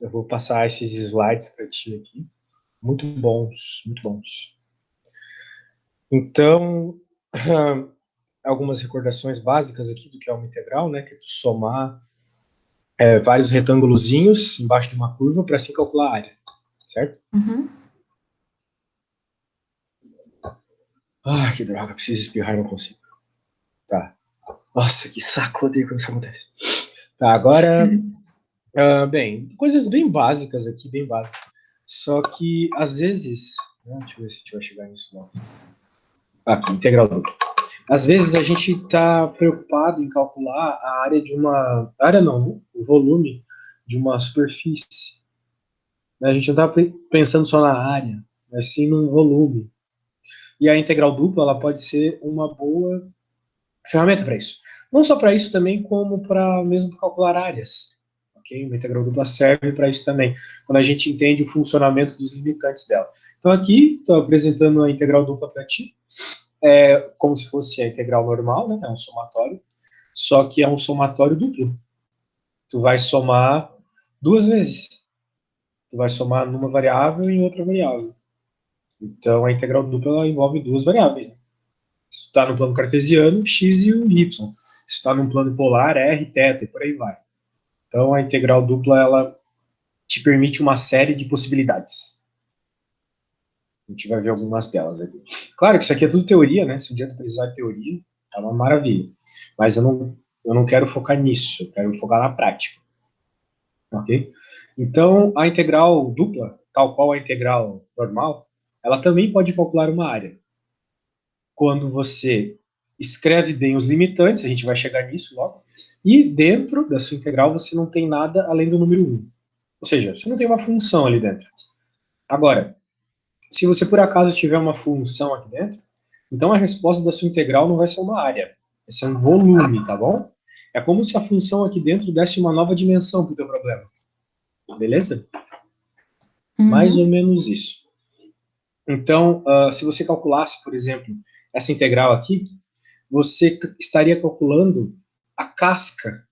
Eu vou passar esses slides para ti aqui. Muito bons, muito bons. Então, algumas recordações básicas aqui do que é uma integral, né? Que é somar vários retângulozinhos embaixo de uma curva para assim calcular a área, certo? Uhum. Ah, que droga, preciso espirrar e não consigo. Tá. Nossa, que saco, odeio quando isso acontece. Tá, agora, bem, coisas bem básicas aqui, bem básicas. Só que, às vezes, deixa eu ver se a gente vai chegar nisso não. Aqui, integral dupla. Às vezes a gente está preocupado em calcular a área de uma... área não, o volume de uma superfície. A gente não está pensando só na área, mas sim num volume. E a integral dupla ela pode ser uma boa ferramenta para isso. Não só para isso também, como para mesmo calcular áreas. Okay? Uma integral dupla serve para isso também, quando a gente entende o funcionamento dos limitantes dela. Então aqui estou apresentando a integral dupla para ti, como se fosse a integral normal, né? É um somatório, só que é um somatório duplo. Tu vai somar duas vezes. Tu vai somar numa variável e em outra variável. Então a integral dupla ela envolve duas variáveis. Se tu está no plano cartesiano, x e o y. Se tu está no plano polar, r, θ, e por aí vai. Então a integral dupla ela te permite uma série de possibilidades. A gente vai ver algumas delas aqui. Claro que isso aqui é tudo teoria, né? Se um dia tu precisar de teoria, é uma maravilha. Mas eu não quero focar nisso, eu quero focar na prática. Ok? Então, a integral dupla, tal qual a integral normal, ela também pode calcular uma área. Quando você escreve bem os limitantes, a gente vai chegar nisso logo, e dentro da sua integral você não tem nada além do número 1. Ou seja, você não tem uma função ali dentro. Agora, se você por acaso tiver uma função aqui dentro, então a resposta da sua integral não vai ser uma área, vai ser um volume, tá bom? É como se a função aqui dentro desse uma nova dimensão para o teu problema. Beleza? Mais ou Uhum. menos isso. Então, se você calculasse, por exemplo, essa integral aqui, você estaria calculando a casca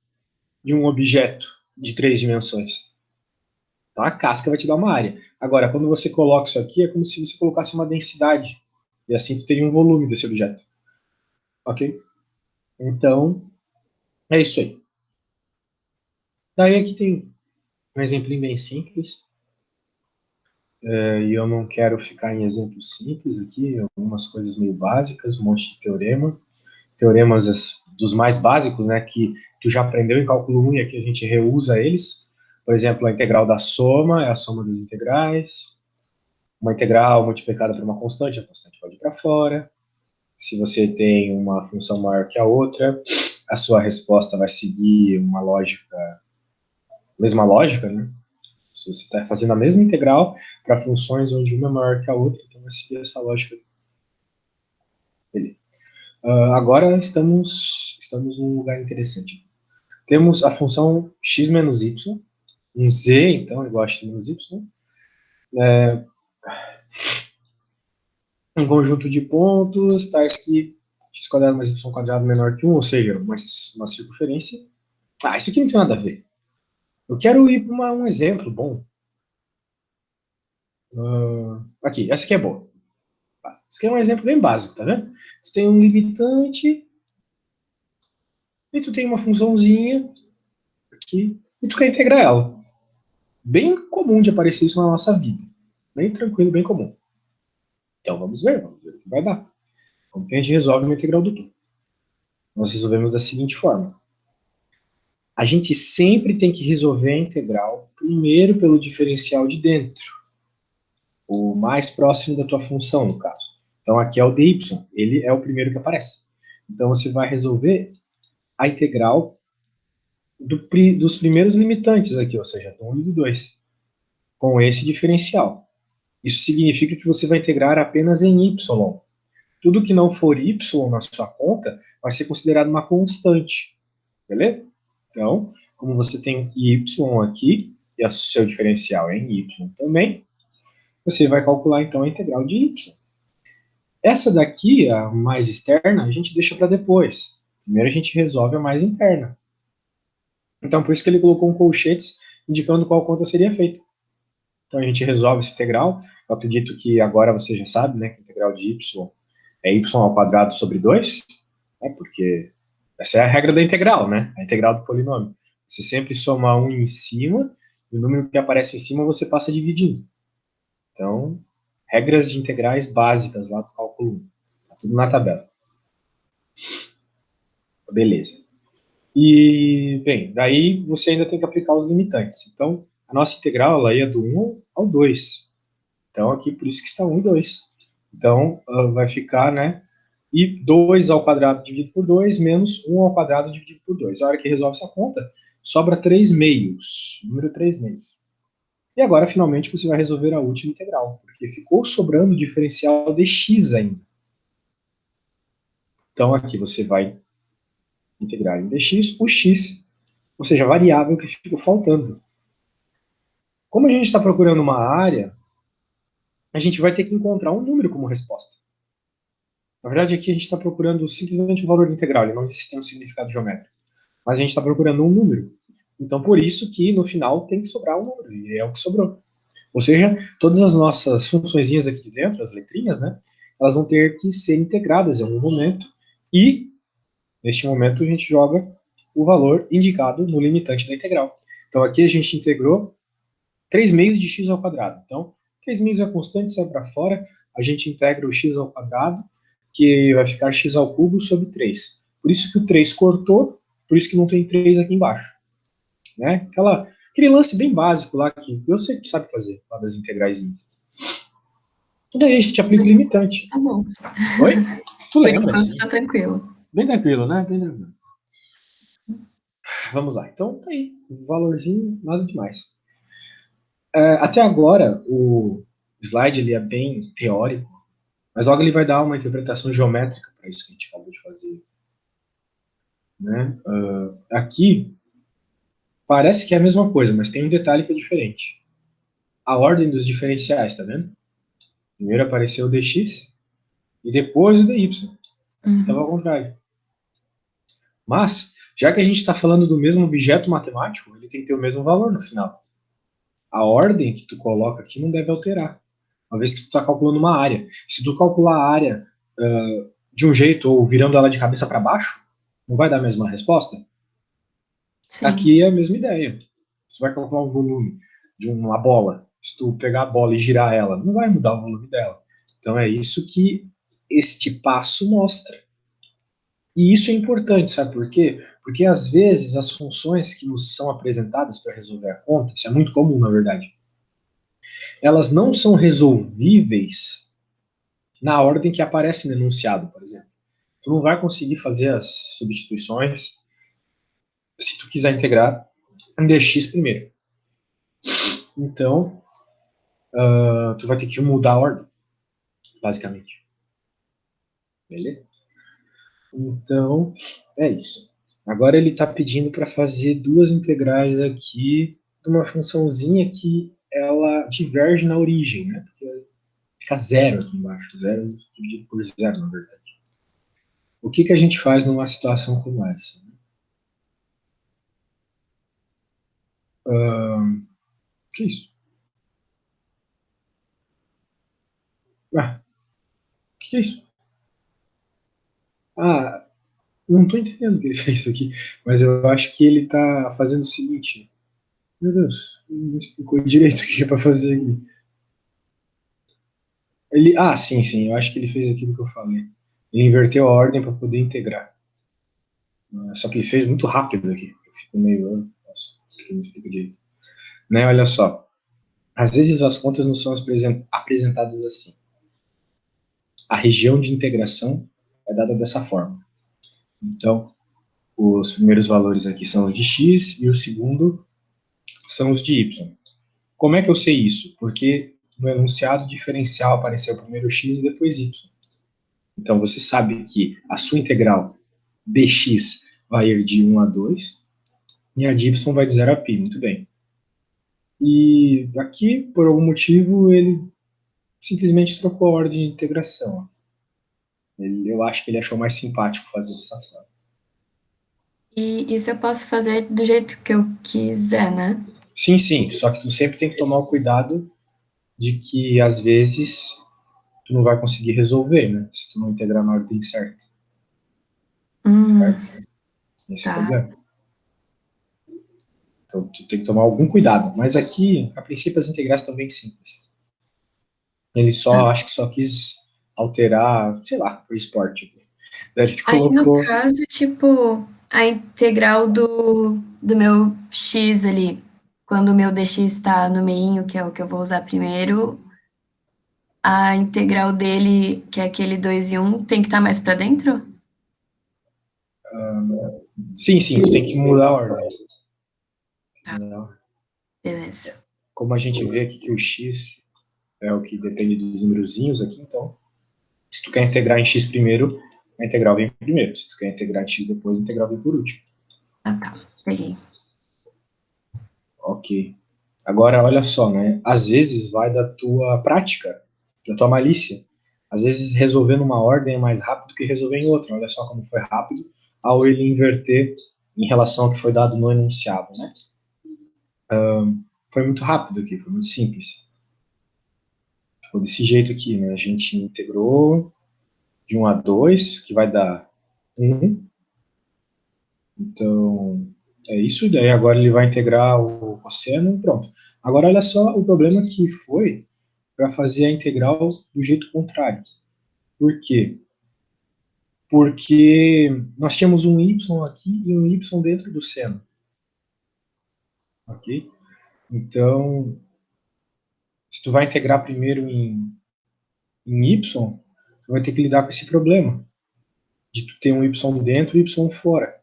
de um objeto de três dimensões. Então, a casca vai te dar uma área. Agora, quando você coloca isso aqui, é como se você colocasse uma densidade. E assim tu teria um volume desse objeto. Ok? Então, é isso aí. Daí aqui tem um exemplo bem simples. E eu não quero ficar em exemplos simples aqui, algumas coisas meio básicas, um monte de teorema. Teoremas dos mais básicos, né, que tu já aprendeu em cálculo 1 e aqui a gente reusa eles. Por exemplo, a integral da soma é a soma das integrais. Uma integral multiplicada por uma constante, a constante pode ir para fora. Se você tem uma função maior que a outra, a sua resposta vai seguir uma lógica, mesma lógica, né? Se você está fazendo a mesma integral para funções onde uma é maior que a outra, então vai seguir essa lógica. Agora estamos num lugar interessante. Temos a função x menos y, um z, então, igual a x menos y, um conjunto de pontos, tais que x quadrado mais y quadrado menor que 1, ou seja, uma circunferência. Ah, isso aqui não tem nada a ver. Eu quero ir para um exemplo bom. Aqui, essa aqui é boa. Isso aqui é um exemplo bem básico, tá vendo? Você tem um limitante, e tu tem uma funçãozinha aqui, e tu quer integrar ela. Bem comum de aparecer isso na nossa vida. Bem tranquilo, bem comum. Então vamos ver o que vai dar. Como que a gente resolve uma integral dupla? Nós resolvemos da seguinte forma. A gente sempre tem que resolver a integral primeiro pelo diferencial de dentro, o mais próximo da tua função, no caso. Então aqui é o dy, ele é o primeiro que aparece. Então você vai resolver a integral dos primeiros limitantes aqui, ou seja, do 1 e do 2, com esse diferencial. Isso significa que você vai integrar apenas em y. Tudo que não for y na sua conta vai ser considerado uma constante, beleza? Então, como você tem y aqui, e o seu diferencial é em y também, você vai calcular então a integral de y. Essa daqui, a mais externa, a gente deixa para depois. Primeiro a gente resolve a mais interna. Então, por isso que ele colocou um colchetes indicando qual conta seria feita. Então a gente resolve esse integral. Eu acredito que agora você já sabe, né, que a integral de y é y ao quadrado sobre 2, né, porque essa é a regra da integral, né, a integral do polinômio. Você sempre soma um em cima, e o número que aparece em cima você passa dividindo. Então, regras de integrais básicas lá do cálculo 1. Tá tudo na tabela. Beleza. E, bem, daí você ainda tem que aplicar os limitantes. Então, a nossa integral ela ia do 1 ao 2. Então, aqui, por isso que está 1 e 2. Então, vai ficar, né? E 2 ao quadrado dividido por 2, menos 1 ao quadrado dividido por 2. A hora que resolve essa conta, sobra 3 meios. Número 3 meios. E agora, finalmente, você vai resolver a última integral, porque ficou sobrando o diferencial de x ainda. Então, aqui você vai integrar em dx o x, ou seja, a variável que ficou faltando. Como a gente está procurando uma área, a gente vai ter que encontrar um número como resposta. Na verdade, aqui a gente está procurando simplesmente o valor integral, ele não tem um significado geométrico. Mas a gente está procurando um número. Então, por isso que no final tem que sobrar um número, e é o que sobrou. Ou seja, todas as nossas funçõezinhas aqui de dentro, as letrinhas, né, elas vão ter que ser integradas em algum momento, e neste momento a gente joga o valor indicado no limitante da integral. Então aqui a gente integrou 3 meios de x ao quadrado. Então, 3 meios é constante, sai para fora, a gente integra o x ao quadrado, que vai ficar x ao cubo sobre 3. Por isso que o 3 cortou, por isso que não tem 3 aqui embaixo. Né? Aquele lance bem básico lá que eu sei que sabe fazer, lá das integrais. E daí a gente aplica o limitante. Tá bom. Oi? Tu lembra? Por enquanto tá tranquilo. Bem tranquilo, né? Bem tranquilo. Vamos lá. Então tá aí. Valorzinho, nada demais. Até agora, o slide ele é bem teórico, mas logo ele vai dar uma interpretação geométrica para isso que a gente acabou de fazer. Né? Aqui, parece que é a mesma coisa, mas tem um detalhe que é diferente. A ordem dos diferenciais, tá vendo? Primeiro apareceu o dx e depois o dy. Aqui estava ao contrário. Mas, já que a gente está falando do mesmo objeto matemático, ele tem que ter o mesmo valor no final. A ordem que tu coloca aqui não deve alterar, uma vez que tu está calculando uma área. Se tu calcular a área de um jeito ou virando ela de cabeça para baixo, não vai dar a mesma resposta? Sim. Aqui é a mesma ideia. Você vai calcular um volume de uma bola. Se tu pegar a bola e girar ela, não vai mudar o volume dela. Então é isso que este passo mostra. E isso é importante, sabe por quê? Porque às vezes as funções que nos são apresentadas para resolver a conta, isso é muito comum na verdade, elas não são resolvíveis na ordem que aparece no enunciado, por exemplo. Tu não vai conseguir fazer as substituições se tu quiser integrar um dx primeiro. Então, tu vai ter que mudar a ordem, basicamente. Beleza? Então, é isso. Agora ele está pedindo para fazer duas integrais aqui de uma funçãozinha que ela diverge na origem, né? Porque fica zero aqui embaixo, zero dividido por zero, na verdade. O que a gente faz numa situação como essa? Que isso? Que é isso? Não estou entendendo o que ele fez aqui, mas eu acho que ele está fazendo o seguinte. Meu Deus, não explicou direito o que é para fazer aqui. Sim, eu acho que ele fez aquilo que eu falei. Ele inverteu a ordem para poder integrar. Só que ele fez muito rápido aqui. Eu fico meio. Nossa, que não explica direito. Né, olha só. Às vezes as contas não são apresentadas assim. A região de integração é dada dessa forma. Então, os primeiros valores aqui são os de x e o segundo são os de y. Como é que eu sei isso? Porque no enunciado diferencial apareceu primeiro x e depois y. Então você sabe que a sua integral dx vai ir de 1 a 2 e a de y vai de 0 a π. Muito bem. E aqui, por algum motivo, ele simplesmente trocou a ordem de integração. Eu acho que ele achou mais simpático fazer dessa forma. E isso eu posso fazer do jeito que eu quiser, né? Sim, sim, só que tu sempre tem que tomar o cuidado de que, às vezes, tu não vai conseguir resolver, né? Se tu não integrar na ordem certa, certo? Esse é o Tá. problema. Então, tu tem que tomar algum cuidado. Mas aqui, a princípio, as integrais estão bem simples. Ele só, acho que só quis alterar, sei lá, o esporte. Daí ele Aí, no colocou, caso, tipo, a integral do meu x ali, quando o meu dx está no meinho, que é o que eu vou usar primeiro, a integral dele, que é aquele 2 e 1, tem que estar mais para dentro? sim, sim, tu tem que mudar a ordem. Tá, beleza. Como a gente vê aqui que o x é o que depende dos numerozinhos aqui, então, se tu quer integrar em x primeiro, a integral vem primeiro. Se tu quer integrar em x depois, a integral vem por último. Ah, tá. Peguei. Ok. Agora, olha só, né? Às vezes vai da tua prática, da tua malícia. Às vezes resolver numa ordem é mais rápido que resolver em outra. Olha só como foi rápido ao ele inverter em relação ao que foi dado no enunciado, né? Foi muito rápido aqui, foi muito simples. Ficou desse jeito aqui, né? A gente integrou de 1 a 2, que vai dar 1. Então, é isso. E daí agora ele vai integrar o cosseno e pronto. Agora, olha só o problema que foi para fazer a integral do jeito contrário. Por quê? Porque nós tínhamos um y aqui e um y dentro do seno. Ok? Então, se tu vai integrar primeiro em y, tu vai ter que lidar com esse problema de tu ter um y dentro e y fora.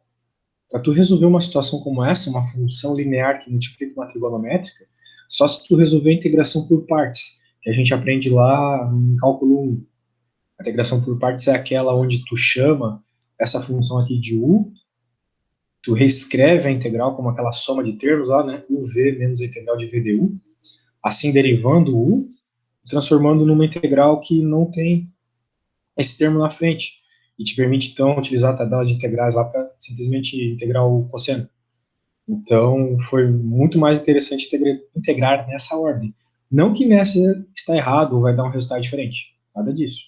Para tu resolver uma situação como essa, uma função linear que multiplica uma trigonométrica, só se tu resolver a integração por partes, que a gente aprende lá em cálculo 1. A integração por partes é aquela onde tu chama essa função aqui de u, tu reescreve a integral como aquela soma de termos lá, né, uv menos a integral de v du, assim derivando o u, transformando numa integral que não tem esse termo na frente, e te permite, então, utilizar a tabela de integrais lá para simplesmente integrar o cosseno. Então, foi muito mais interessante integrar nessa ordem. Não que nessa está errado ou vai dar um resultado diferente. Nada disso.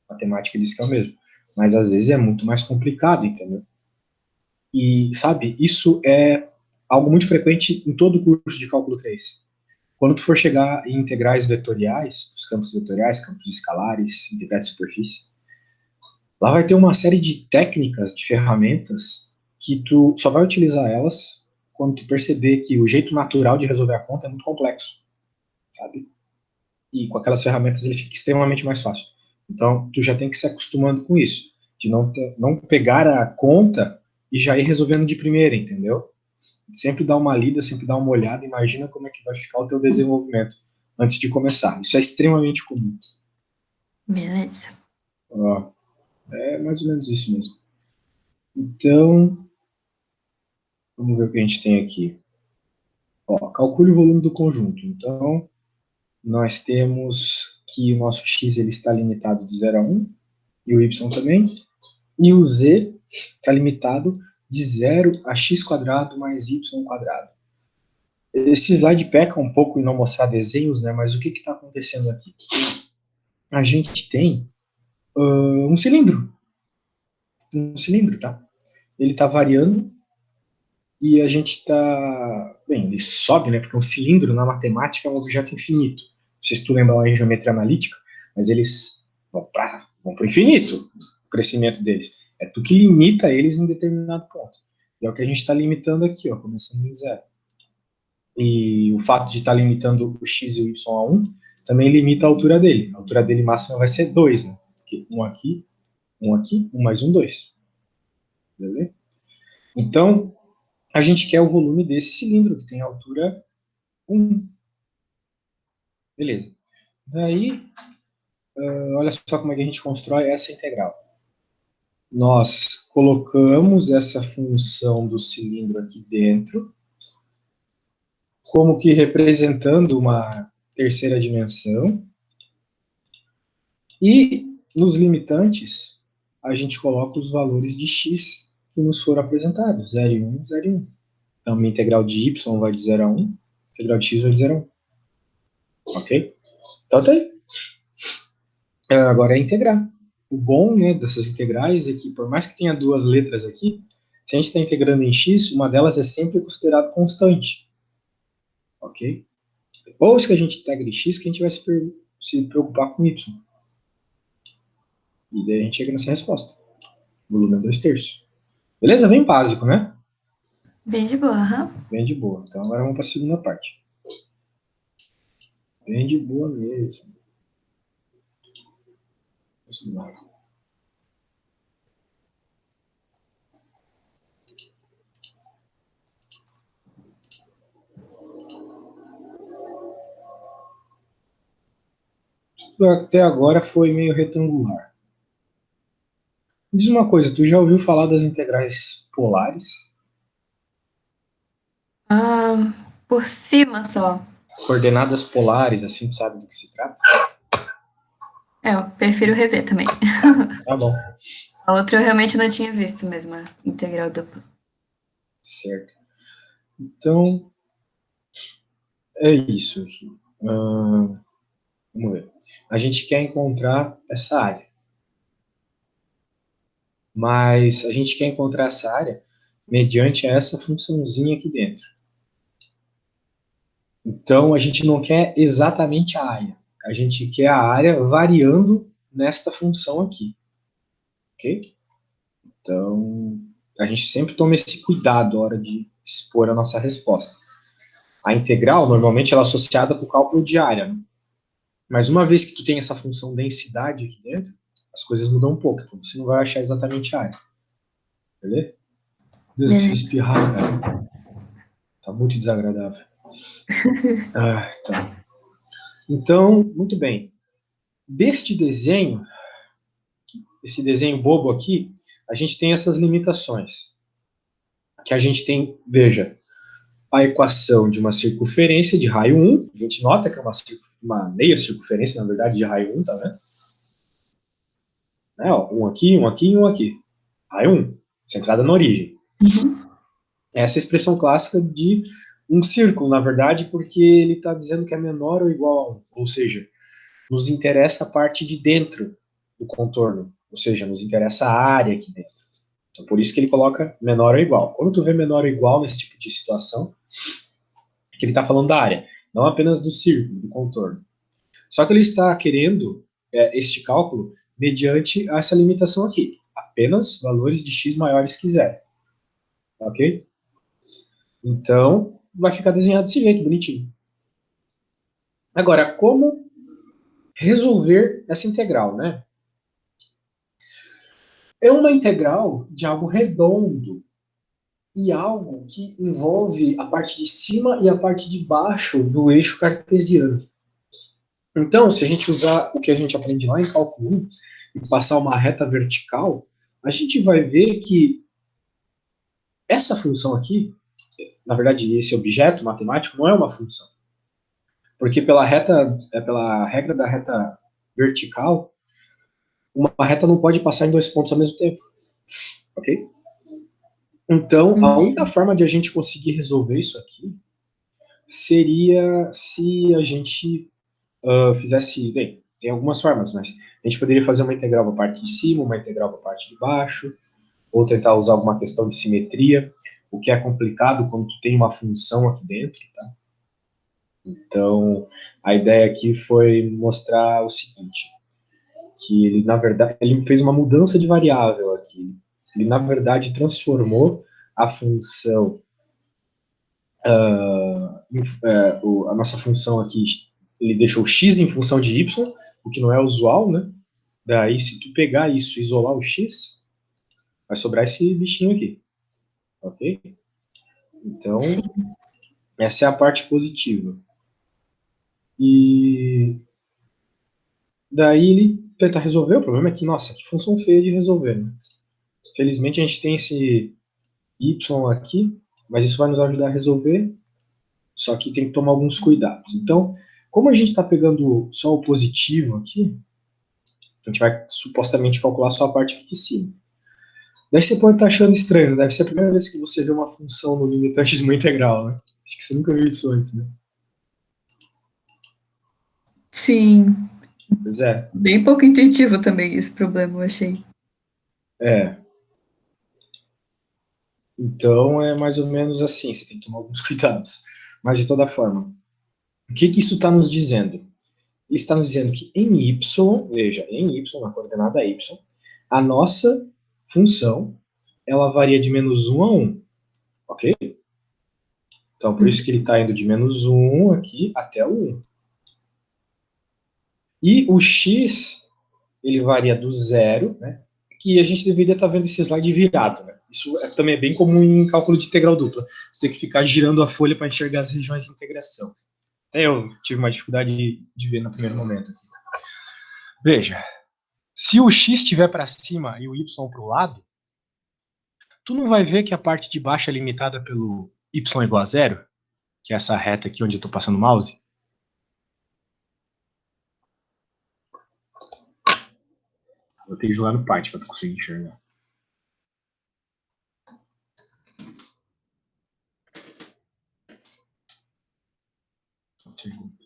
A matemática diz que é o mesmo. Mas, às vezes, é muito mais complicado, entendeu? E, sabe, isso é algo muito frequente em todo o curso de cálculo 3. Quando tu for chegar em integrais vetoriais, os campos vetoriais, campos escalares, integrais de superfície, lá vai ter uma série de técnicas, de ferramentas, que tu só vai utilizar elas quando tu perceber que o jeito natural de resolver a conta é muito complexo, sabe? E com aquelas ferramentas ele fica extremamente mais fácil. Então, tu já tem que se acostumando com isso, de não pegar a conta e já ir resolvendo de primeira, entendeu? Sempre dá uma lida, sempre dá uma olhada, imagina como é que vai ficar o teu desenvolvimento antes de começar. Isso é extremamente comum. Beleza. Ó, é mais ou menos isso mesmo. Então, vamos ver o que a gente tem aqui. Ó, calcule o volume do conjunto. Então, nós temos que o nosso x ele está limitado de 0 a 1, e o y também, e o z está limitado de 0 a x quadrado mais y quadrado. Esse slide peca um pouco em não mostrar desenhos, né? Mas o que está acontecendo aqui? A gente tem um cilindro, tá? Ele está variando e a gente está, bem, ele sobe, né? Porque um cilindro na matemática é um objeto infinito. Não sei se tu lembra lá em geometria analítica, mas eles vão para o infinito, o crescimento deles. É tu que limita eles em determinado ponto. E é o que a gente está limitando aqui, ó, começando em zero. E o fato de estar limitando o x e o y a 1 também limita a altura dele. A altura dele máxima vai ser 2, né? Porque um aqui, 1 mais 1, 2. Beleza? Então, a gente quer o volume desse cilindro, que tem altura 1. Beleza. Daí, olha só como é que a gente constrói essa integral. Nós colocamos essa função do cilindro aqui dentro, como que representando uma terceira dimensão, e nos limitantes, a gente coloca os valores de x que nos foram apresentados, 0 e 1, 0 e 1. Então, minha integral de y vai de 0 a 1, Integral de x vai de 0 a 1. Ok? Então tá aí. Agora é integrar. O bom, né, dessas integrais é que, por mais que tenha duas letras aqui, se a gente está integrando em x, uma delas é sempre considerada constante. Ok? Depois que a gente integra em x, que a gente vai se preocupar com y. E daí a gente chega nessa resposta. Volume é 2/3. Beleza? Bem básico, né? Bem de boa, aham. Bem de boa. Então agora vamos para a segunda parte. Bem de boa mesmo. Vamos lá. Até agora foi meio retangular. Diz uma coisa, tu já ouviu falar das integrais polares? Por cima só. Coordenadas polares, assim, tu sabe do que se trata? Eu prefiro rever também. Tá bom. A outra eu realmente não tinha visto mesmo, a integral dupla. Certo. Então, é isso aqui. Vamos ver. A gente quer encontrar essa área. Mas a gente quer encontrar essa área mediante essa funçãozinha aqui dentro. Então, a gente não quer exatamente a área. A gente quer a área variando nesta função aqui. Ok? Então, a gente sempre toma esse cuidado na hora de expor a nossa resposta. A integral, normalmente, ela é associada com o cálculo de área. Né? Mas uma vez que tu tem essa função densidade aqui dentro, as coisas mudam um pouco. Então, você não vai achar exatamente a área. Beleza? Deus, eu preciso espirrar, cara. Tá muito desagradável. Tá. Então, muito bem. Deste desenho, esse desenho bobo aqui, a gente tem essas limitações. Que a gente tem, veja, a equação de uma circunferência de raio 1, a gente nota que é uma meia circunferência, na verdade, de raio 1, tá vendo? Né, ó, um aqui, um aqui e um aqui. Raio 1, centrada na origem. Uhum. Essa é a expressão clássica de um círculo, na verdade, porque ele está dizendo que é menor ou igual a 1. Ou seja, nos interessa a parte de dentro do contorno. Ou seja, nos interessa a área aqui dentro. Então, por isso que ele coloca menor ou igual. Quando tu vê menor ou igual nesse tipo de situação, é que ele está falando da área, não apenas do círculo, do contorno. Só que ele está querendo este cálculo mediante essa limitação aqui. Apenas valores de x maiores que zero. Ok? Então, vai ficar desenhado desse jeito, bonitinho. Agora, como resolver essa integral, né? É uma integral de algo redondo e algo que envolve a parte de cima e a parte de baixo do eixo cartesiano. Então, se a gente usar o que a gente aprende lá em cálculo 1 e passar uma reta vertical, a gente vai ver que essa função aqui, na verdade, esse objeto matemático não é uma função. Porque pela regra da reta vertical, uma reta não pode passar em dois pontos ao mesmo tempo. Ok? Então, a única forma de a gente conseguir resolver isso aqui seria se a gente fizesse. Bem, tem algumas formas, mas a gente poderia fazer uma integral para a parte de cima, uma integral para a parte de baixo, ou tentar usar alguma questão de simetria, o que é complicado quando tu tem uma função aqui dentro, tá? Então, a ideia aqui foi mostrar o seguinte, que ele, na verdade, ele fez uma mudança de variável aqui. Ele, na verdade, transformou a função, a nossa função aqui, ele deixou x em função de y, o que não é usual, né? Daí, se tu pegar isso e isolar o x, vai sobrar esse bichinho aqui, ok? Então, Sim. essa é a parte positiva. E daí ele tenta resolver, o problema é que, nossa, que função feia de resolver, né? Felizmente a gente tem esse y aqui, mas isso vai nos ajudar a resolver, só que tem que tomar alguns cuidados. Então, como a gente está pegando só o positivo aqui, a gente vai supostamente calcular só a parte aqui de cima. Daí você pode estar achando estranho, deve ser a primeira vez que você vê uma função no limitante de uma integral, né? Acho que você nunca viu isso antes, né? Sim. Pois é. Bem pouco intuitivo também esse problema, eu achei. É. Então é mais ou menos assim, você tem que tomar alguns cuidados. Mas de toda forma, o que isso está nos dizendo? Ele está nos dizendo que em y, veja, em y, na coordenada y, a nossa função, ela varia de -1 a 1, ok? Então, por isso que ele está indo de -1 aqui até o 1. E o x, ele varia do 0, né? Que a gente deveria estar vendo esse slide virado, né? Isso também é bem comum em cálculo de integral dupla. Você tem que ficar girando a folha para enxergar as regiões de integração. Até eu tive uma dificuldade de ver no primeiro momento. Veja, se o x estiver para cima e o y para o lado, tu não vai ver que a parte de baixo é limitada pelo y igual a 0, que é essa reta aqui onde eu estou passando o mouse? Vou ter que jogar no parte para conseguir enxergar. Só um segundo.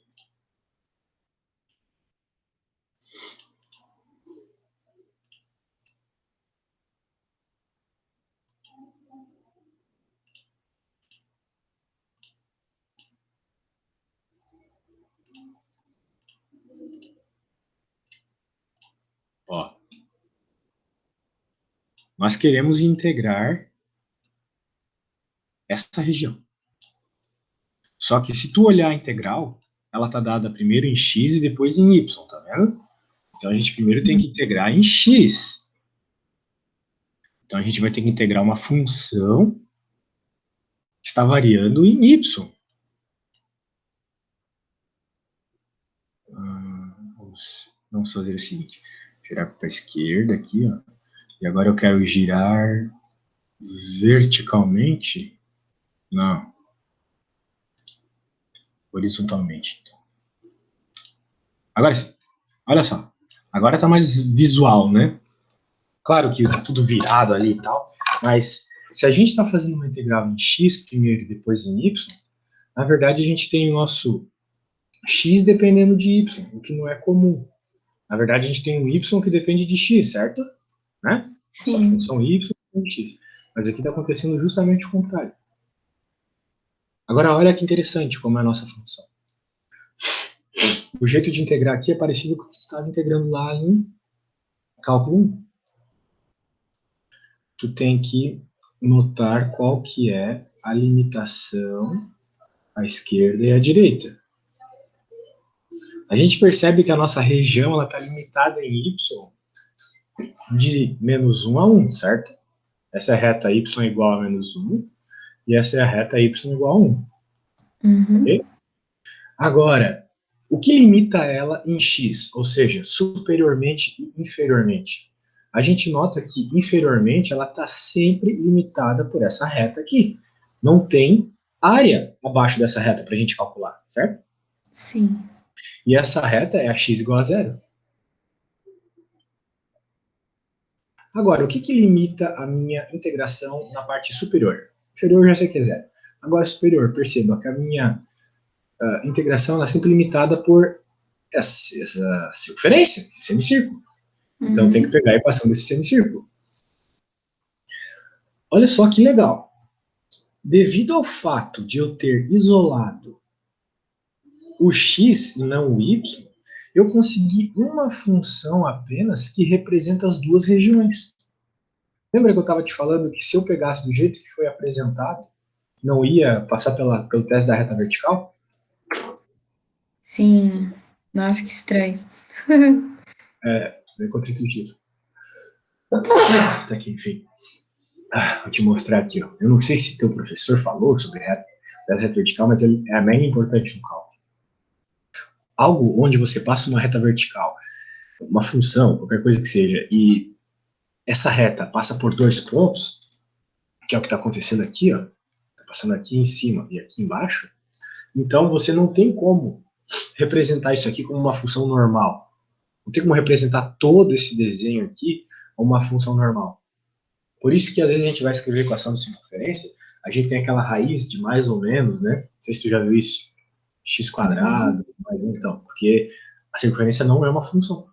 Ó, nós queremos integrar essa região. Só que se tu olhar a integral, ela está dada primeiro em x e depois em y, tá vendo? Então a gente primeiro tem que integrar em x. Então a gente vai ter que integrar uma função que está variando em y. Vamos fazer o seguinte, girar para a esquerda aqui, ó. E agora eu quero girar verticalmente. Não. Horizontalmente. Agora sim. Olha só. Agora tá mais visual, né? Claro que tá tudo virado ali e tal, mas se a gente está fazendo uma integral em x primeiro e depois em y, na verdade a gente tem o nosso x dependendo de y, o que não é comum. Na verdade a gente tem um y que depende de x, certo? Né? Essa Sim. função y depende de x. Mas aqui está acontecendo justamente o contrário. Agora olha que interessante como é a nossa função. O jeito de integrar aqui é parecido com o que tu estava integrando lá em cálculo 1. Tu tem que notar qual que é a limitação à esquerda e à direita. A gente percebe que a nossa região está limitada em y de -1 a 1, certo? Essa é a reta y igual a -1 e essa é a reta y igual a 1. Uhum. Okay? Agora, o que limita ela em x, ou seja, superiormente e inferiormente? A gente nota que inferiormente ela está sempre limitada por essa reta aqui. Não tem área abaixo dessa reta para a gente calcular, certo? Sim. E essa reta é a x igual a 0. Agora, o que limita a minha integração na parte superior? Inferior já sei que é 0. Agora, superior, perceba que a minha integração é sempre limitada por essa circunferência, semicírculo. Então, tem que pegar a equação desse semicírculo. Olha só que legal. Devido ao fato de eu ter isolado o x e não o y, eu consegui uma função apenas que representa as duas regiões. Lembra que eu estava te falando que se eu pegasse do jeito que foi apresentado, não ia passar pelo teste da reta vertical? Sim. Nossa, que estranho. Bem contra-intuitivo. Tá aqui, enfim. Vou te mostrar aqui, ó. Eu não sei se teu professor falou sobre reta vertical, mas ele é mega importante no cálculo. Algo onde você passa uma reta vertical, uma função, qualquer coisa que seja, e essa reta passa por dois pontos, que é o que está acontecendo aqui, ó, tá passando aqui em cima e aqui embaixo, então você não tem como representar isso aqui como uma função normal. Não tem como representar todo esse desenho aqui como uma função normal. Por isso que às vezes a gente vai escrever equação de circunferência, a gente tem aquela raiz de mais ou menos, né? Não sei se tu já viu isso, x², mais um, então, porque A circunferência não é uma função.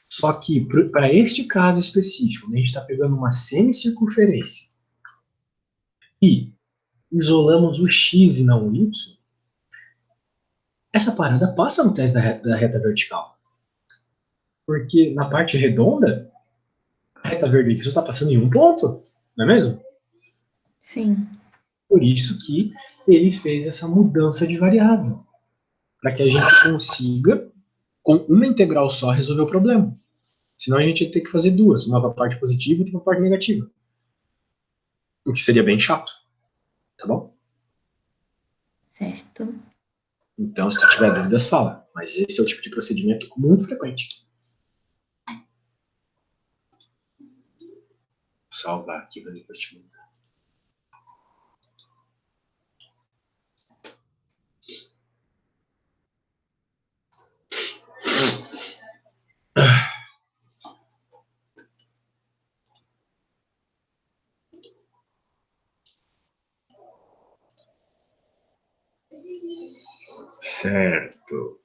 Só que, para este caso específico, a gente está pegando uma semicircunferência e isolamos o x e não o y, essa parada passa no teste da reta vertical. Porque na parte redonda, a reta vertical está passando em um ponto, não é mesmo? Sim. Por isso que ele fez essa mudança de variável. Para que a gente consiga, com uma integral só, resolver o problema. Senão a gente ia ter que fazer duas, uma para a parte positiva e outra para a parte negativa. O que seria bem chato. Tá bom? Certo. Então, se tu tiver dúvidas, fala. Mas esse é o tipo de procedimento muito frequente. Vou salvar aqui para depois te mandar. Certo.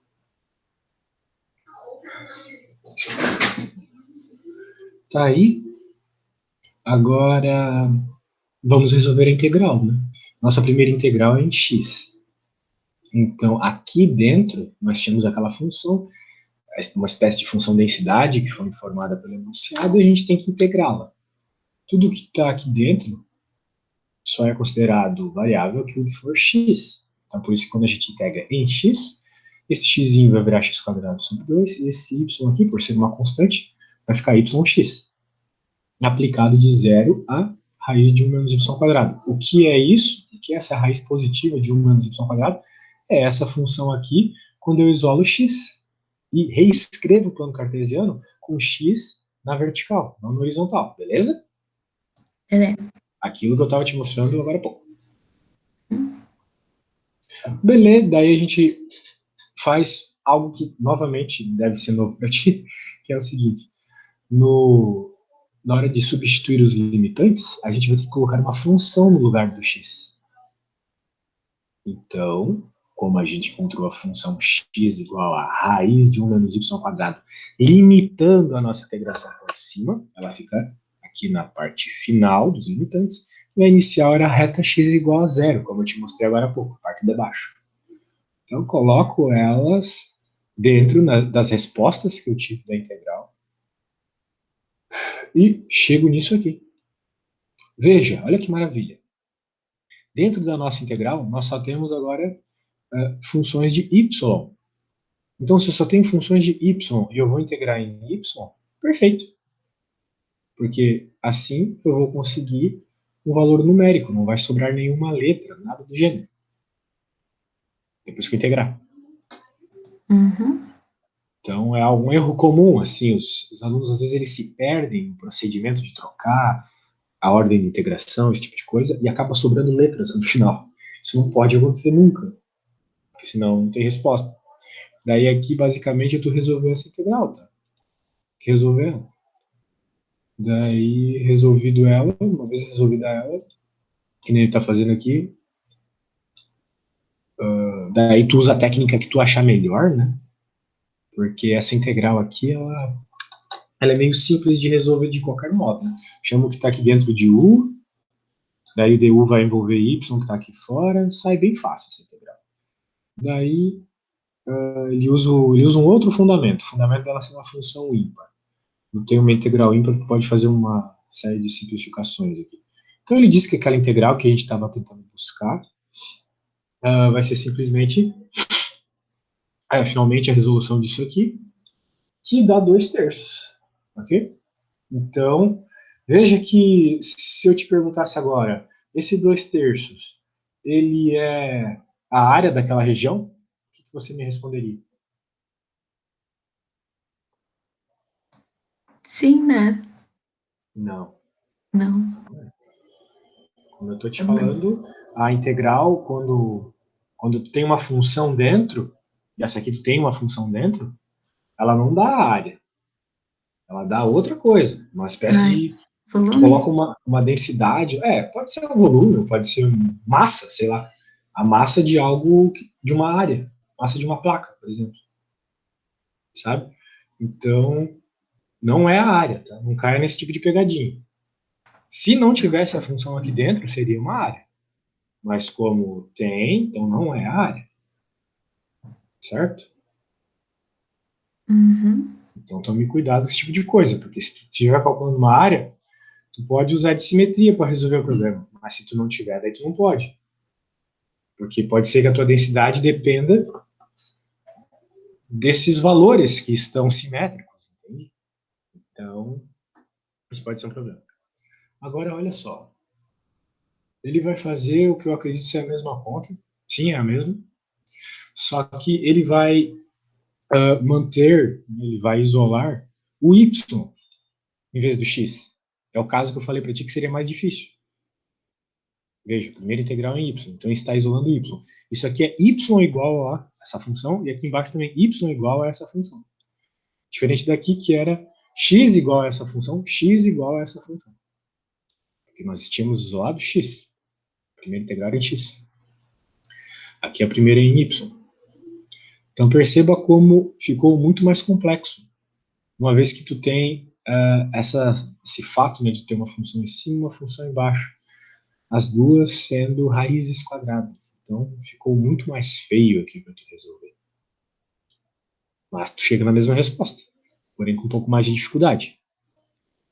Tá aí. Agora, vamos resolver a integral, né? Nossa primeira integral é em x. Então, aqui dentro, nós tínhamos aquela função, uma espécie de função densidade que foi informada pelo enunciado, e a gente tem que integrá-la. Tudo que está aqui dentro só é considerado variável aquilo que for x. Então, por isso que quando a gente integra em x, esse x vai virar x² sobre 2, e esse y aqui, por ser uma constante, vai ficar yx, aplicado de 0 a raiz de 1 menos y². O que é isso? O que é essa raiz positiva de 1 menos y²? É essa função aqui, quando eu isolo x. E reescrevo o plano cartesiano com x na vertical, não na horizontal, beleza? Beleza. Aquilo que eu estava te mostrando agora há pouco. Beleza, daí a gente faz algo que, novamente, deve ser novo para ti, que é o seguinte. Na hora de substituir os limitantes, a gente vai ter que colocar uma função no lugar do x. Então, como a gente encontrou a função x igual a raiz de 1 menos y², limitando a nossa integração por cima, ela fica aqui na parte final dos limitantes, e a inicial era a reta x igual a 0, como eu te mostrei agora há pouco, a parte de baixo. Então, coloco elas dentro das respostas que eu tive da integral e chego nisso aqui. Veja, olha que maravilha. Dentro da nossa integral, nós só temos agora funções de y. Então, se eu só tenho funções de y e eu vou integrar em y, perfeito. Porque assim eu vou conseguir um valor numérico, não vai sobrar nenhuma letra, nada do gênero. Depois que eu integrar. Uhum. Então, é um erro comum, assim, os alunos às vezes eles se perdem no procedimento de trocar a ordem de integração, esse tipo de coisa, e acaba sobrando letras no final. Isso não pode acontecer nunca, porque senão não tem resposta. Daí aqui, basicamente, tu resolveu essa integral, tá? Resolveu. Daí, resolvido ela, uma vez resolvida ela, que nem ele tá fazendo aqui, daí tu usa a técnica que tu achar melhor, né? Porque essa integral aqui, ela é meio simples de resolver de qualquer modo, né? Chama o que está aqui dentro de u, daí o du vai envolver y, que está aqui fora, sai bem fácil essa integral. Daí, ele usa um outro fundamento, o fundamento dela ser uma função ímpar. Não tem uma integral ímpar que pode fazer uma série de simplificações aqui. Então ele diz que aquela integral que a gente estava tentando buscar vai ser simplesmente, finalmente, a resolução disso aqui, que dá 2/3, ok? Então, veja que se eu te perguntasse agora, esse 2/3, ele é a área daquela região, o que você me responderia? Sim, né? Não. Não. Como eu estou te falando, a integral, quando tu tem uma função dentro, e essa aqui tu tem uma função dentro, ela não dá a área. Ela dá outra coisa, uma espécie de... Volume? Tu coloca uma densidade, pode ser um volume, pode ser massa, sei lá, a massa de algo, de uma área, massa de uma placa, por exemplo. sabe? Então, não é a área, tá? Não caia nesse tipo de pegadinha. Se não tivesse a função aqui dentro, seria uma área. Mas como tem, então não é a área. Certo? Uhum. Então tome cuidado com esse tipo de coisa, porque se tu estiver calculando uma área, tu pode usar de simetria para resolver o problema. Mas se tu não tiver, daí tu não pode. Porque pode ser que a tua densidade dependa desses valores que estão simétricos, entende? Então, isso pode ser um problema. Agora, olha só. Ele vai fazer o que eu acredito ser a mesma conta. Sim, é a mesma. Só que ele vai manter, ele vai isolar o y em vez do x. É o caso que eu falei para ti que seria mais difícil. Veja, primeira integral em y, então está isolando y. Isso aqui é y igual a essa função, e aqui embaixo também y igual a essa função. Diferente daqui que era x igual a essa função, x igual a essa função. Porque nós tínhamos isolado x. Primeira integral em x. Aqui a primeira é em y. Então perceba como ficou muito mais complexo, uma vez que tu tem esse fato, né, de ter uma função em cima e uma função embaixo, as duas sendo raízes quadradas. Então ficou muito mais feio aqui para tu resolver. Mas tu chega na mesma resposta, porém com um pouco mais de dificuldade.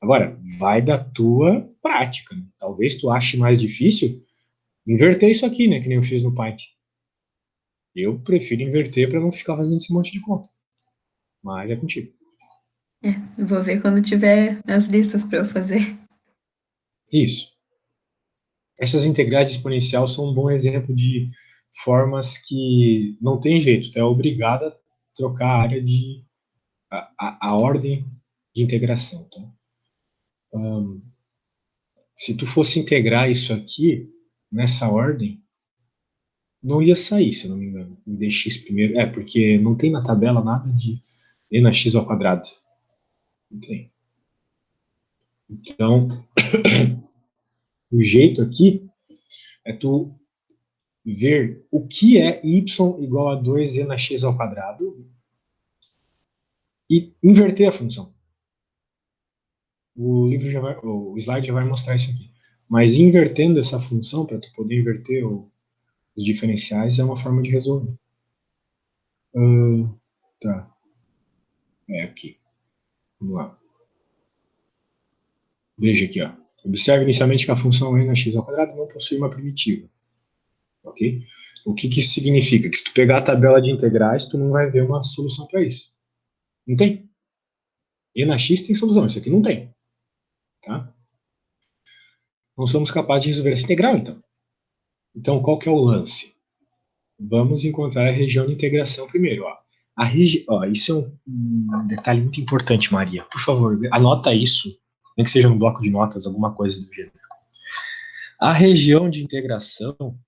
Agora, vai da tua prática, né? Talvez tu ache mais difícil inverter isso aqui, né, que nem eu fiz no Python. Eu prefiro inverter para não ficar fazendo esse monte de conta. Mas é contigo. Vou ver quando tiver as listas para eu fazer. Isso. Essas integrais de exponencial são um bom exemplo de formas que não tem jeito, tu é obrigado a trocar a área de a ordem de integração, tá? Se tu fosse integrar isso aqui nessa ordem, não ia sair, se eu não me engano. Dx primeiro, porque não tem na tabela nada de e na x ao quadrado. Não tem. Então, o jeito aqui é tu ver o que é y igual a 2e na x ao quadrado e inverter a função. O slide já vai mostrar isso aqui. Mas invertendo essa função, para tu poder inverter os diferenciais, é uma forma de resolver. Tá. É aqui. Vamos lá. Veja aqui, ó. Observe inicialmente que a função n na x ao quadrado não possui uma primitiva. Ok? O que isso significa? Que se tu pegar a tabela de integrais, tu não vai ver uma solução para isso. Não tem. E na x tem solução, isso aqui não tem. Tá? Não somos capazes de resolver essa integral, então. Então, qual que é o lance? Vamos encontrar a região de integração primeiro. Isso é um detalhe muito importante, Maria. Por favor, anota isso, nem que seja no bloco de notas, alguma coisa do gênero. A região de integração,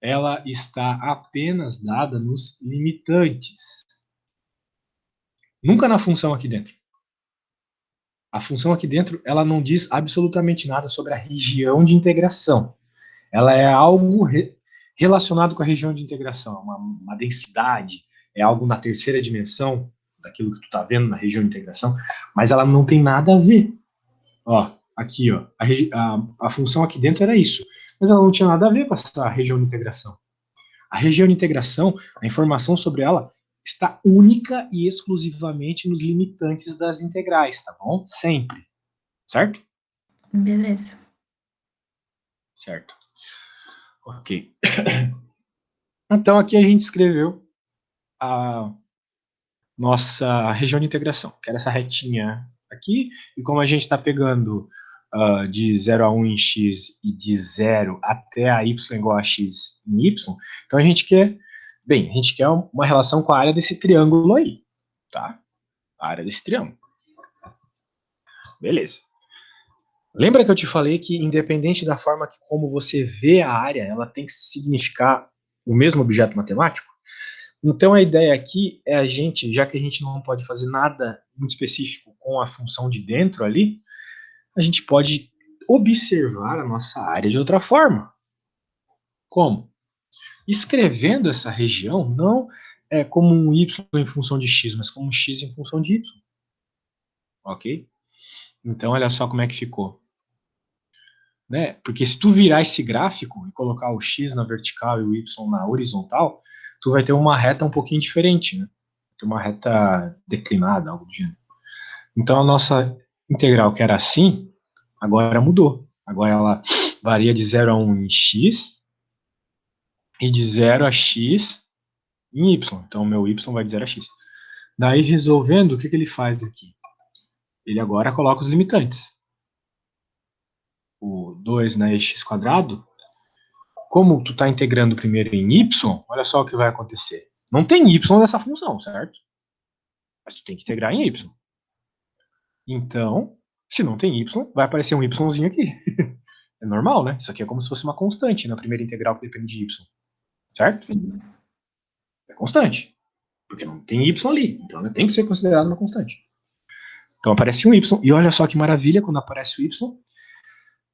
ela está apenas dada nos limitantes. Nunca na função aqui dentro. A função aqui dentro, ela não diz absolutamente nada sobre a região de integração. Ela é algo relacionado com a região de integração, uma densidade, é algo na terceira dimensão daquilo que tu está vendo na região de integração, mas ela não tem nada a ver. Ó, aqui, ó, a função aqui dentro era isso, mas ela não tinha nada a ver com essa região de integração. A região de integração, a informação sobre ela está única e exclusivamente nos limitantes das integrais, tá bom? Sempre. Certo? Beleza. Certo. Ok. Então, aqui a gente escreveu a nossa região de integração, que era essa retinha aqui, e como a gente está pegando de 0 a 1 em x e de 0 até a y igual a x em y, então a gente quer uma relação com a área desse triângulo aí, tá? A área desse triângulo. Beleza. Lembra que eu te falei que, independente da forma como você vê a área, ela tem que significar o mesmo objeto matemático? Então a ideia aqui é a gente, já que a gente não pode fazer nada muito específico com a função de dentro ali, a gente pode observar a nossa área de outra forma. Como? Escrevendo essa região não é como um y em função de x, mas como um x em função de y. Ok? Então, olha só como é que ficou. Né? Porque se tu virar esse gráfico e colocar o x na vertical e o y na horizontal, tu vai ter uma reta um pouquinho diferente, né? Ter uma reta declinada, algo do gênero. Então, a nossa integral, que era assim, agora mudou. Agora ela varia de 0 a 1 em x e de 0 a x em y. Então, o meu y vai de 0 a x. Daí, resolvendo, o que ele faz aqui? Ele agora coloca os limitantes. O 2 na x quadrado, como tu está integrando primeiro em y, olha só o que vai acontecer. Não tem y nessa função, certo? Mas tu tem que integrar em y. Então, se não tem y, vai aparecer um yzinho aqui. É normal, né? Isso aqui é como se fosse uma constante na primeira integral que depende de y. Certo? Sim. É constante. Porque não tem y ali. Então, ela tem que ser considerada uma constante. Então, aparece um y. E olha só que maravilha quando aparece o y.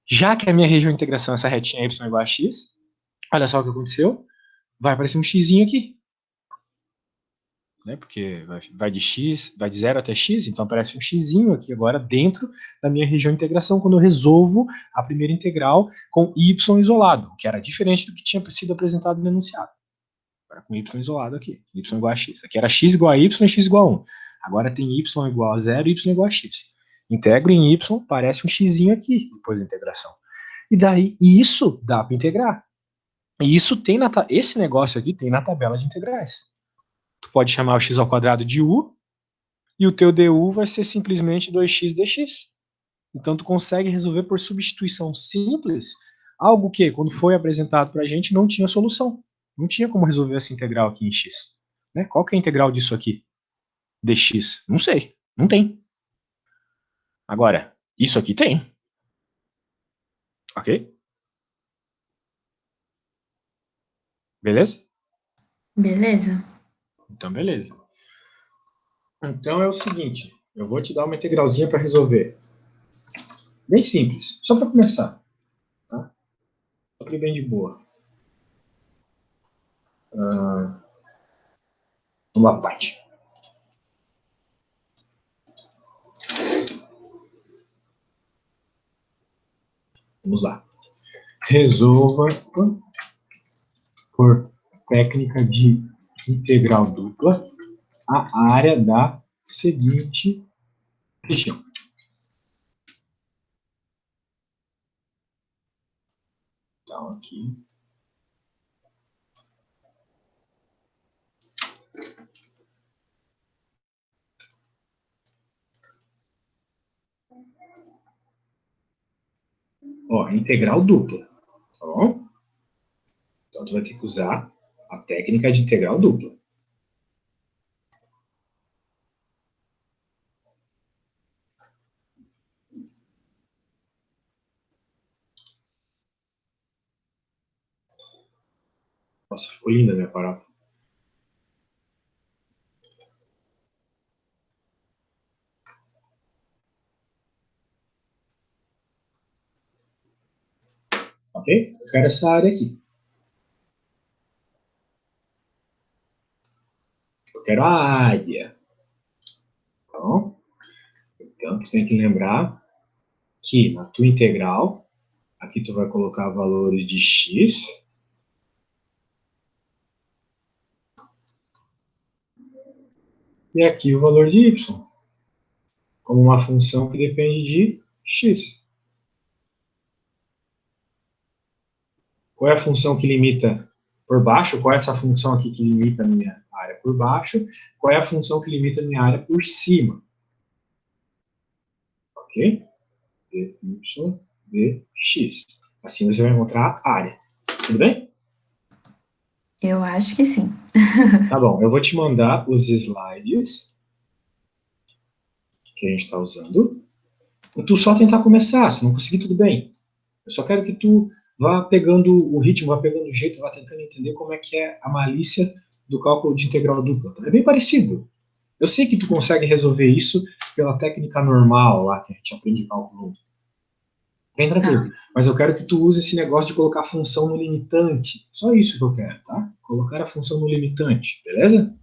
Já que a minha região de integração, essa retinha y igual a x, olha só o que aconteceu. Vai aparecer um xzinho aqui. Né, porque vai de x, vai de 0 até x, então aparece um xzinho aqui agora dentro da minha região de integração, quando eu resolvo a primeira integral com y isolado, que era diferente do que tinha sido apresentado no enunciado. Agora com y isolado aqui, y igual a x. Aqui era x igual a y e x igual a 1. Agora tem y igual a 0 e y igual a x. Integro em y, aparece um xzinho aqui, depois da integração. E daí, isso dá para integrar. E isso tem esse negócio aqui tem na tabela de integrais. Tu pode chamar o x ao quadrado de u, e o teu du vai ser simplesmente 2x dx. Então, tu consegue resolver por substituição simples algo que, quando foi apresentado para a gente, não tinha solução. Não tinha como resolver essa integral aqui em x. Né? Qual que é a integral disso aqui? Dx? Não sei. Não tem. Agora, isso aqui tem. Ok? Beleza? Beleza. Então, beleza. Então é o seguinte, eu vou te dar uma integralzinha para resolver. Bem simples, só para começar. Tá? Só para ir bem de boa. Uma parte. Vamos lá. Resolva por técnica de integral dupla a área da seguinte região. Então, aqui. Ó, integral dupla. Tá bom? Então, tu vai ter que usar a técnica de integral dupla. Nossa, ficou linda a minha parábola. Ok? Eu quero essa área aqui. Eu quero a área. Tá bom? Então, tu tem que lembrar que na tua integral, aqui tu vai colocar valores de x. E aqui o valor de y. Como uma função que depende de x. Qual é a função que limita por baixo? Qual é essa função aqui que limita a minha área por baixo? Qual é a função que limita a minha área por cima? Ok? dy dx. Assim você vai encontrar a área. Tudo bem? Eu acho que sim. Tá bom, eu vou te mandar os slides que a gente está usando. E tu só tentar começar, se não conseguir, tudo bem. Eu só quero que tu vá pegando o ritmo, vá pegando o jeito, vá tentando entender como é que é a malícia do cálculo de integral dupla. É bem parecido. Eu sei que tu consegue resolver isso pela técnica normal lá, que a gente aprende em cálculo 1. Bem tranquilo. Mas eu quero que tu use esse negócio de colocar a função no limitante. Só isso que eu quero, tá? Colocar a função no limitante, beleza?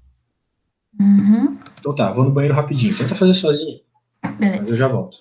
Uhum. Então tá, vou no banheiro rapidinho. Tenta fazer sozinho, mas eu Beleza. já volto.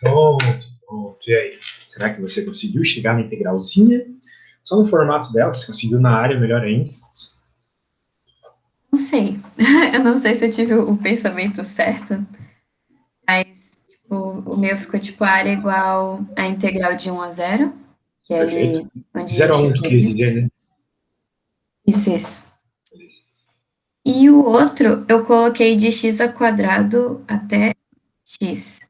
Pronto, pronto. E aí? Será que você conseguiu chegar na integralzinha? Só no formato dela, você conseguiu na área, melhor ainda. Não sei. Eu não sei se eu tive o pensamento certo, mas tipo, o meu ficou tipo a área igual a integral de 1 a 0, que é Perfeito. ali onde De 0 a x 1, tu quis seria. dizer, né? Isso, isso. Beleza. E o outro eu coloquei de x ao quadrado até x.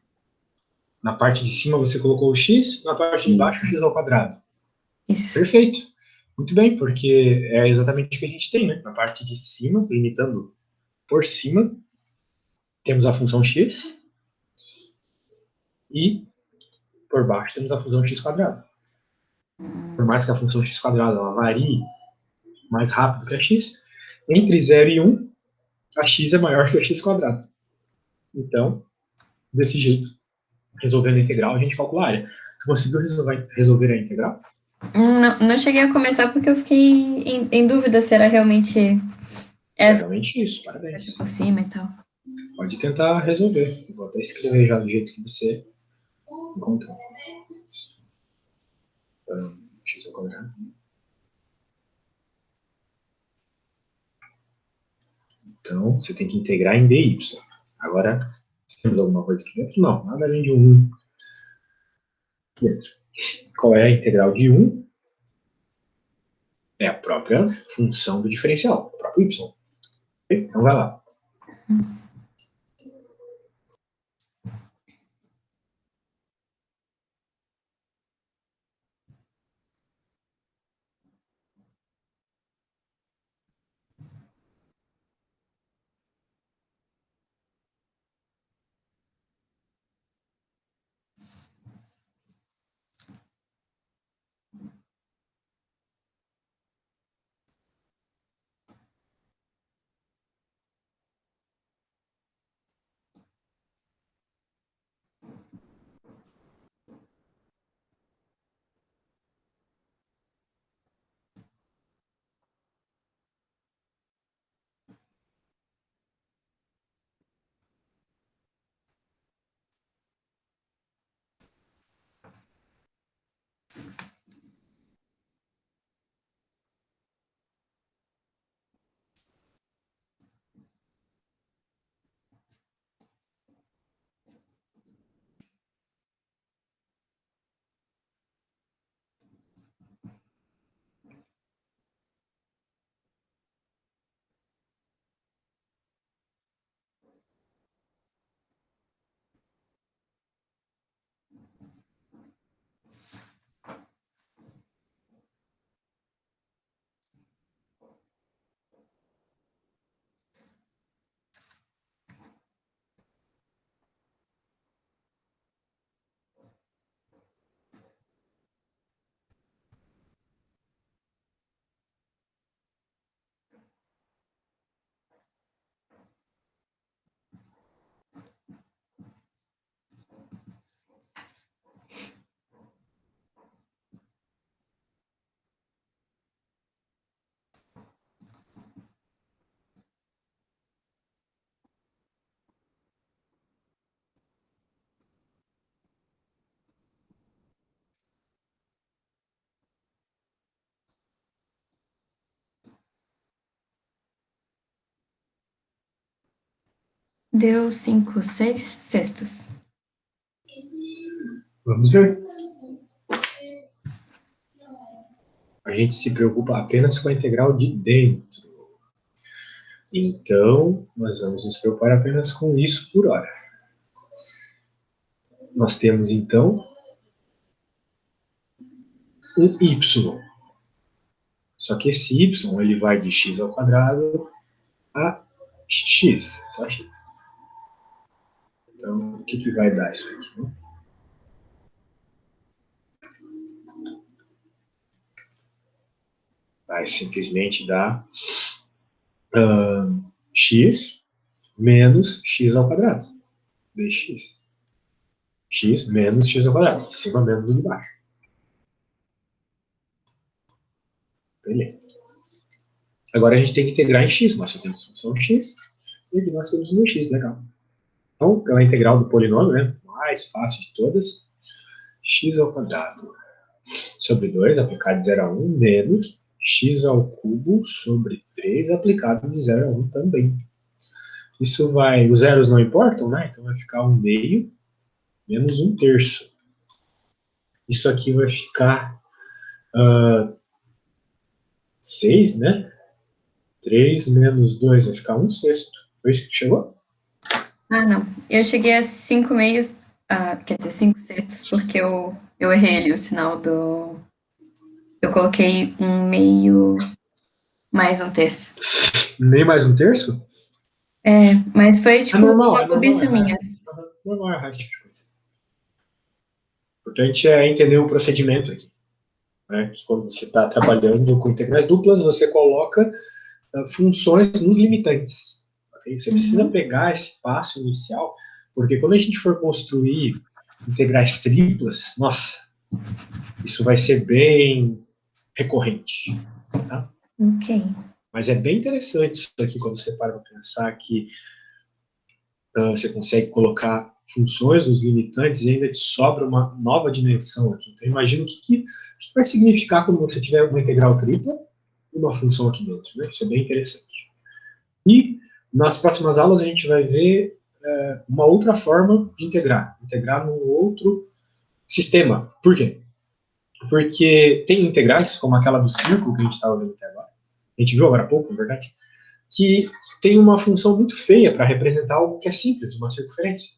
Na parte de cima você colocou o x, na parte de baixo Isso, o x ao quadrado. isso. Perfeito. Muito bem, porque é exatamente o que a gente tem, né? Na parte de cima, limitando por cima, temos a função x e por baixo temos a função x quadrado. Por mais que a função x quadrada ela varie mais rápido que a x. Entre 0 e 1, a x é maior que a x quadrado. Então, desse jeito, resolvendo a integral, a gente calcula a área. Tu conseguiu resolver a integral? Não cheguei a começar porque eu fiquei em dúvida se era realmente É realmente isso, parabéns. por cima e tal. Pode tentar resolver. Eu vou até escrever já do jeito que você encontrou. X ao quadrado. Então, você tem que integrar em dy. Agora, temos alguma coisa aqui dentro? Não, nada além de 1 aqui dentro. Qual é a integral de 1? É a própria função do diferencial, o próprio y. Então, vai lá. Deu 5/6 sextos. Vamos ver. A gente se preocupa apenas com a integral de dentro. Então, nós vamos nos preocupar apenas com isso por hora. Nós temos, então, um y. Só que esse y ele vai de x ao quadrado a x, só x. Então, o que vai dar isso aqui? Né? Vai simplesmente dar x menos x ao quadrado, dx. X menos x ao quadrado, de cima menos do de baixo. Beleza. Agora a gente tem que integrar em x, nós só temos função x, e aqui nós temos um x, legal. Então, pela integral do polinômio, né, mais fácil de todas, x ao quadrado sobre 2 aplicado de 0 a 1 menos x ao cubo sobre 3 aplicado de 0 a 1 também. Isso vai, os zeros não importam, né? Então vai ficar 1/2 menos 1/3. Isso aqui vai ficar 6, né? 3 menos 2 vai ficar 1/6. Foi isso que chegou? Ah, não. Eu cheguei a 5/2, quer dizer, 5/6, porque eu errei ali o sinal do... Eu coloquei 1/2 mais 1/3. Nem mais 1/3? É, mas foi tipo normal, uma bobice minha. Normal errar esse tipo de coisa. O importante é entender o procedimento aqui. né? Que quando você está trabalhando com integrais duplas, você coloca funções nos limitantes. Okay? Você precisa pegar esse passo inicial, porque quando a gente for construir integrais triplas, nossa, isso vai ser bem recorrente. Tá? Ok. Mas é bem interessante isso aqui, quando você para para pensar que você consegue colocar funções nos limitantes e ainda te sobra uma nova dimensão aqui. Então, imagina o que vai significar quando você tiver uma integral tripla e uma função aqui dentro. Né? Isso é bem interessante. E nas próximas aulas a gente vai ver uma outra forma de integrar num outro sistema. Por quê? Porque tem integrais, como aquela do círculo que a gente estava vendo até agora, a gente viu agora há pouco, na verdade, que tem uma função muito feia para representar algo que é simples, uma circunferência.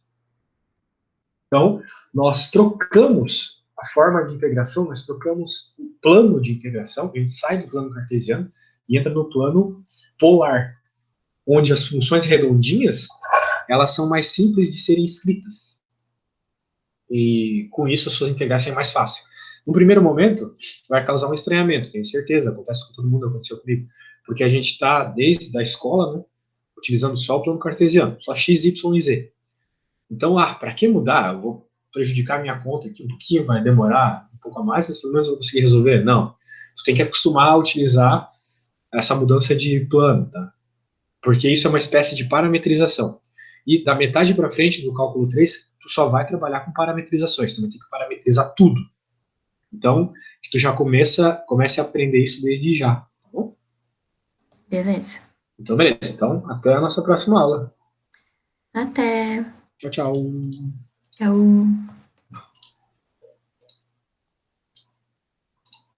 Então, nós trocamos a forma de integração, nós trocamos o plano de integração, a gente sai do plano cartesiano e entra no plano polar, onde as funções redondinhas, elas são mais simples de serem escritas. E com isso as suas integrais são mais fáceis. No primeiro momento, vai causar um estranhamento, tenho certeza, acontece com todo mundo, aconteceu comigo, porque a gente está, desde a escola, né, utilizando só o plano cartesiano, só x, y e z. Então, para que mudar? Eu vou prejudicar minha conta aqui um pouquinho, vai demorar um pouco a mais, mas pelo menos eu vou conseguir resolver. Não. Tu tem que acostumar a utilizar essa mudança de plano, tá? Porque isso é uma espécie de parametrização. E da metade para frente do cálculo 3, tu só vai trabalhar com parametrizações, tu vai ter que parametrizar tudo. Então, que tu já comece a aprender isso desde já, tá bom? Beleza. Então, beleza. Então, até a nossa próxima aula. Até. Tchau, tchau. Tchau.